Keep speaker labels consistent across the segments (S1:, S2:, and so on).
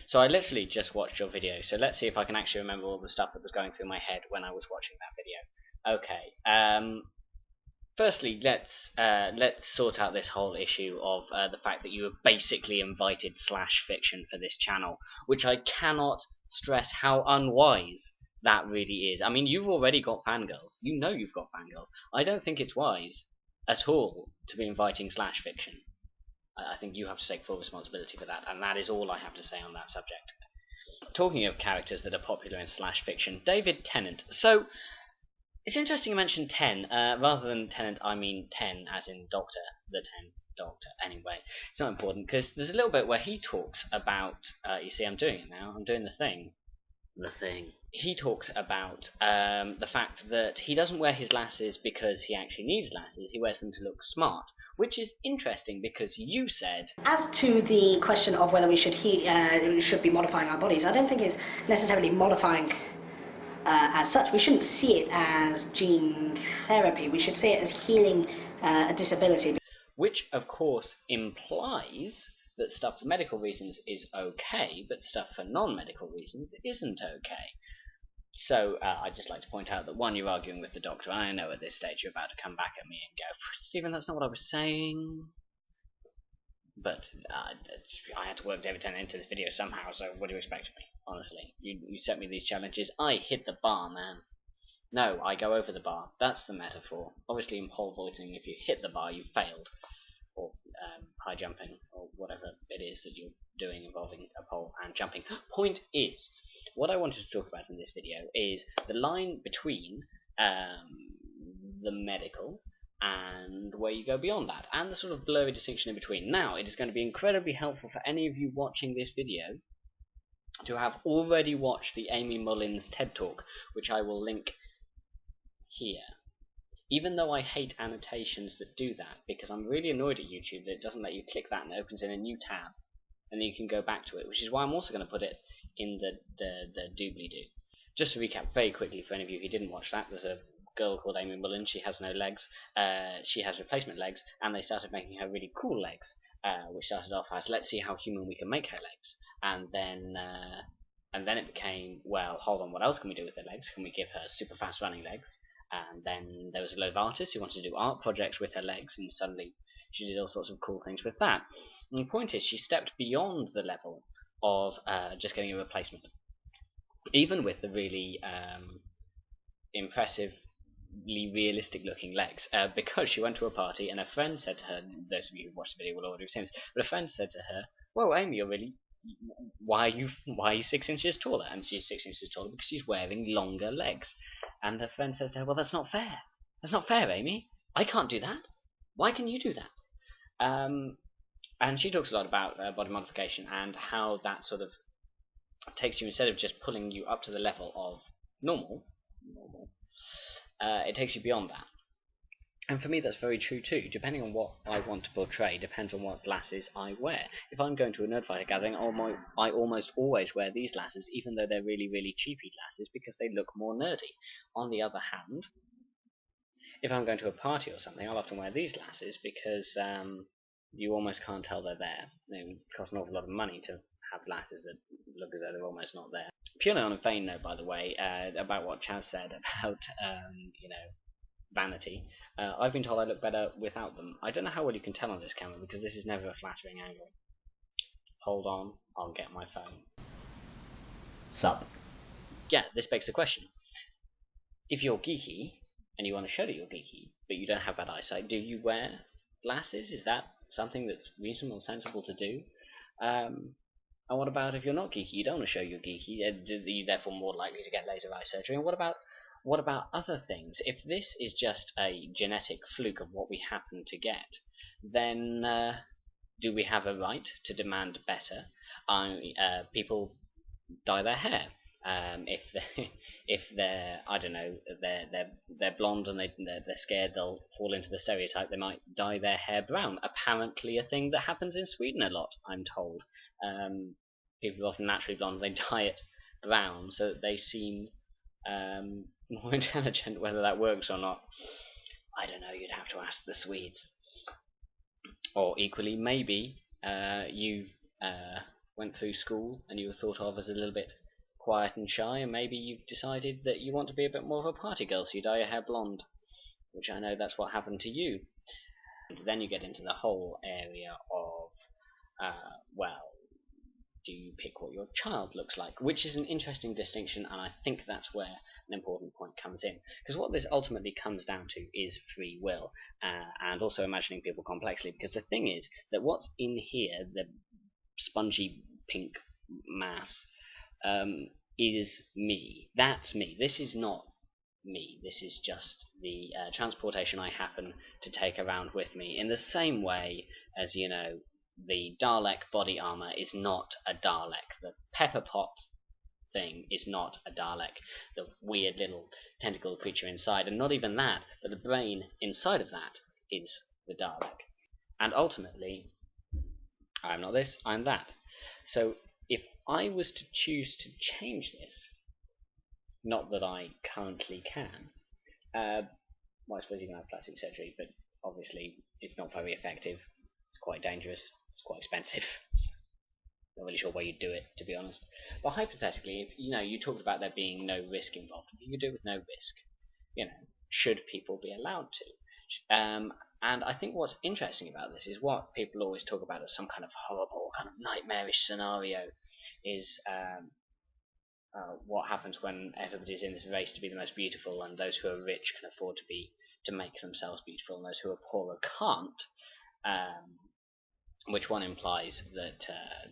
S1: So I literally just watched your video, so let's see if I can actually remember all the stuff that was going through my head when I was watching that video. Okay, firstly, let's sort out this whole issue of the fact that you have basically invited slash fiction for this channel, which I cannot stress how unwise that really is. I mean, you've already got fangirls. You know you've got fangirls. I don't think it's wise at all to be inviting slash fiction. I think you have to take full responsibility for that, and that is all I have to say on that subject. Talking of characters that are popular in slash fiction, David Tennant. So, it's interesting you mentioned 10. Rather than Tennant, I mean 10, as in Doctor, the 10th Doctor. Anyway, it's not important, because there's a little bit where he talks about, you see, I'm doing it now, I'm doing the thing. He talks about the fact that he doesn't wear his glasses because he actually needs glasses, he wears them to look smart, which is interesting because you said...
S2: As to the question of whether we should be modifying our bodies, I don't think it's necessarily modifying as such. We shouldn't see it as gene therapy, we should see it as healing a disability.
S1: Which, of course, implies that stuff for medical reasons is okay, but stuff for non-medical reasons isn't okay. So, I'd just like to point out that, one, you're arguing with the Doctor. I know at this stage you're about to come back at me and go, Stephen, that's not what I was saying. But I had to work David Tennant into this video somehow, so what do you expect of me? Honestly, you set me these challenges. I hit the bar, man. No, I go over the bar. That's the metaphor. Obviously, in pole vaulting, if you hit the bar, you failed. Or high jumping, or whatever it is that you're doing involving a pole and jumping. Point is, what I wanted to talk about in this video is the line between the medical and where you go beyond that, and the sort of blurry distinction in between. Now, it is going to be incredibly helpful for any of you watching this video to have already watched the Amy Mullins TED Talk, which I will link here. Even though I hate annotations that do that, because I'm really annoyed at YouTube that it doesn't let you click that and it opens in a new tab, and then you can go back to it, which is why I'm also going to put it in the doobly-doo. Just to recap very quickly for any of you who didn't watch that, there's a girl called Amy Mullins. She has no legs, she has replacement legs, and they started making her really cool legs, which started off as, let's see how human we can make her legs, and then it became, well, hold on, what else can we do with her legs? Can we give her super fast running legs? And then there was a load of artists who wanted to do art projects with her legs, and suddenly she did all sorts of cool things with that. And the point is, she stepped beyond the level of just getting a replacement. Even with the really impressively realistic looking legs, because she went to a party and a friend said to her, those of you who've watched the video will already have seen this, but a friend said to her, "Whoa, Amy, you're really... Why are you 6 inches taller?" And she's 6 inches taller because she's wearing longer legs. And her friend says to her, "Well, that's not fair. That's not fair, Amy. I can't do that. Why can you do that?" And she talks a lot about body modification and how that sort of takes you, instead of just pulling you up to the level of normal, it takes you beyond that. And for me, that's very true too. Depending on what I want to portray, depends on what glasses I wear. If I'm going to a Nerdfighter gathering, I almost always wear these glasses, even though they're really, really cheapy glasses, because they look more nerdy. On the other hand, if I'm going to a party or something, I'll often wear these glasses because you almost can't tell they're there. It would cost an awful lot of money to have glasses that look as though they're almost not there. Purely on a vain note, by the way, about what Chaz said about, vanity. I've been told I look better without them. I don't know how well you can tell on this camera because this is never a flattering angle. Hold on, I'll get my phone.
S3: Sup?
S1: Yeah, this begs the question. If you're geeky, and you want to show that you're geeky, but you don't have bad eyesight, do you wear glasses? Is that something that's reasonable and sensible to do? And what about if you're not geeky, you don't want to show you're geeky, you're therefore more likely to get laser eye surgery? And what about other things? If this is just a genetic fluke of what we happen to get, then do we have a right to demand better? People dye their hair. If they're I don't know, they're blonde and they're scared they'll fall into the stereotype, they might dye their hair brown. Apparently a thing that happens in Sweden a lot, I'm told. People are often naturally blonde, they dye it brown so that they seem more intelligent. Whether that works or not, I don't know, you'd have to ask the Swedes. Or equally, maybe you went through school and you were thought of as a little bit quiet and shy, and maybe you've decided that you want to be a bit more of a party girl, so you dye your hair blonde, which I know that's what happened to you. And then you get into the whole area of, well, do you pick what your child looks like? Which is an interesting distinction, and I think that's where an important point comes in. Because what this ultimately comes down to is free will, and also imagining people complexly, because the thing is that what's in here, the spongy pink mass, is me. That's me. This is not me. This is just the transportation I happen to take around with me, in the same way as, you know, the Dalek body armor is not a Dalek. The Pepper Pot thing is not a Dalek. The weird little tentacle creature inside, and not even that, but the brain inside of that is the Dalek. And ultimately, I'm not this, I'm that. So if I was to choose to change this, not that I currently can, well, I suppose you can have plastic surgery, but obviously it's not very effective. It's quite dangerous. It's quite expensive. Not really sure why you'd do it, to be honest. But hypothetically, if you talked about there being no risk involved, if you could do it with no risk, should people be allowed to? And I think what's interesting about this is what people always talk about as some kind of horrible, kind of nightmarish scenario is what happens when everybody's in this race to be the most beautiful, and those who are rich can afford to make themselves beautiful, and those who are poorer can't. Which one implies that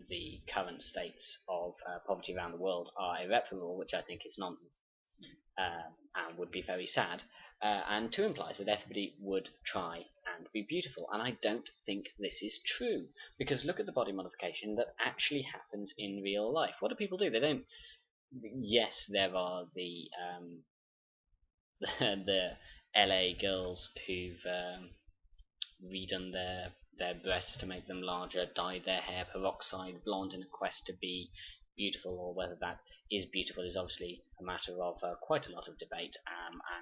S1: the current states of poverty around the world are irreparable, which I think is nonsense, and would be very sad. And two implies that everybody would try and be beautiful, and I don't think this is true, because look at the body modification that actually happens in real life. What do people do? They don't. Yes, there are the LA girls who've redone their breasts to make them larger, dyed their hair peroxide blonde in a quest to be beautiful, or whether that is beautiful is obviously a matter of quite a lot of debate,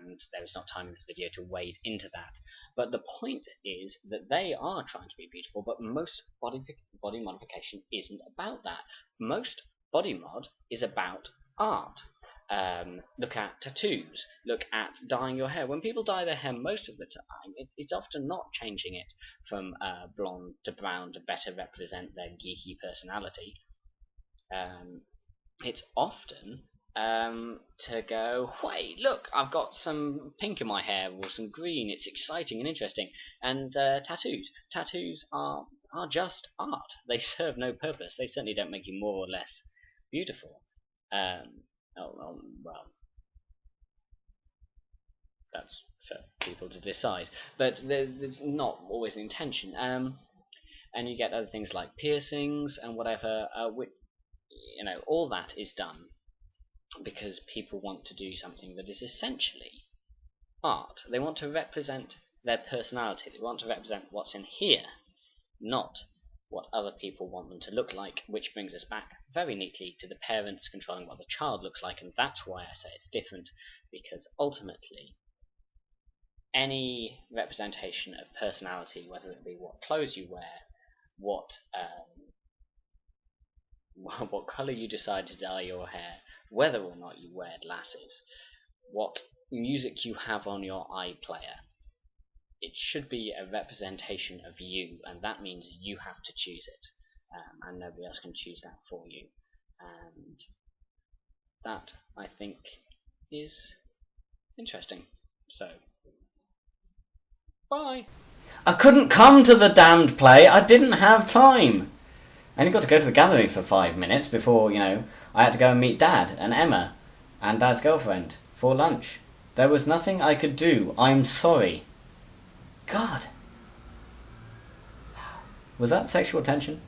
S1: and there is not time in this video to wade into that. But the point is that they are trying to be beautiful, but most body modification isn't about that. Most body mod is about art. Look at tattoos, look at dyeing your hair. When people dye their hair most of the time, it's often not changing it from blonde to brown to better represent their geeky personality. It's often to go, wait, look, I've got some pink in my hair or some green, it's exciting and interesting. And tattoos are just art. They serve no purpose. They certainly don't make you more or less beautiful. Well, that's for people to decide, but there's not always an intention. And you get other things like piercings and whatever, which, all that is done because people want to do something that is essentially art. They want to represent their personality. They want to represent what's in here, not what other people want them to look like, which brings us back very neatly to the parents controlling what the child looks like, and that's why I say it's different, because ultimately any representation of personality, whether it be what clothes you wear, what colour you decide to dye your hair, whether or not you wear glasses, what music you have on your iPlayer, it should be a representation of you, and that means you have to choose it, and nobody else can choose that for you. And that, I think, is interesting. So, bye!
S3: I couldn't come to the damned play. I didn't have time. I only got to go to the gallery for 5 minutes before, I had to go and meet Dad and Emma and Dad's girlfriend for lunch. There was nothing I could do. I'm sorry. God. Was that sexual tension?